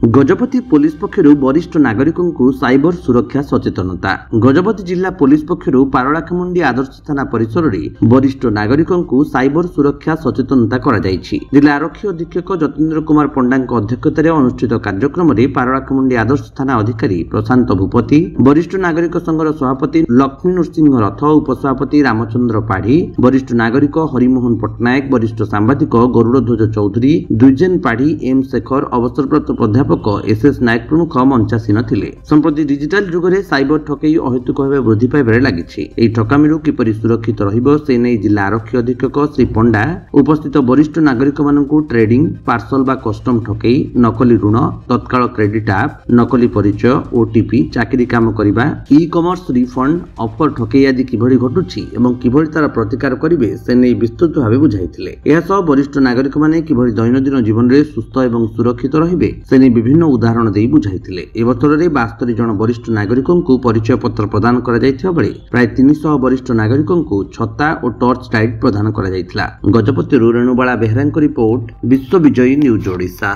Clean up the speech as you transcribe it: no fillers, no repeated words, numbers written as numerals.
Gajapati police पक्षर वरिष्ठ नागरिकों को साइबर सुरक्षा सचेतनता। गजपति जिला पुलिस पक्षर पारलाखेमुंडी आदर्श थाना परिसर में वरिष्ठ नागरिकों को साइबर सुरक्षा सचेतनता करा जायछि। जिला आरक्षी अधीक्षक जतेन्द्र कुमार पंडा अध्यक्षतार अनुष्ठित कार्यक्रम में पारलाखेमुंडी आदर्श थाना अधिकारी प्रशांत भूपति, वरिष्ठ नागरिक संघर सभापति लक्ष्मी नृसिंह रथ, उपसभापति रामचंद्र पाढ़ी, वरिष्ठ नागरिक हरिमोहन पट्टनायक, वरिष्ठ सांबादिक गरुड़ध्वज चौधरी, द्विजेन पाढ़ी, एम शेखर, अवसरप्राप्त प्राध्यापक एसएस नायक प्रमुख मंचासीन थिले। संप्रति डिजिटल जुग में साइबर ठकई अहेतुक भाव वृद्धि पाइबार लागिछि। एही ठकामीरू किपरि सुरक्षित रहिबो से नै जिला आरक्षी अधीक्षक श्री पंडा उपस्थित वरिष्ठ नागरिक मानकु ट्रेडिंग, पार्सल बा कस्टम ठकई, नकली ऋण, तत्काल क्रेडिट ऐप, नकली परिचय, ओटीपी, चाकरी काम करिबा, ई कॉमर्स रिफंड, ऑफर ठकई आदि किभଳି घटुछि एवं किभଳି तार प्रतिकार करिवे से नै विस्तृत भाव बुझाइथिले। एहा सह वरिष्ठ नागरिक माने किभଳି दैनंदिन जीवन रे सुस्थ एवं सुरक्षित रहिबे से नै विभिन्न उदाहरण दे बुझाइथिले। ए अवसर में 72 जन वरिष्ठ नागरिकों को परिचय पत्र प्रदान करा जायथिबा बेले प्राय 300 वरिष्ठ नागरिकों को छता और टॉर्च लाइट प्रदान करा जायथिला। गजपति रेणुबाला बेहरांक रिपोर्ट, विश्व विजयी न्यूज ओडिशा।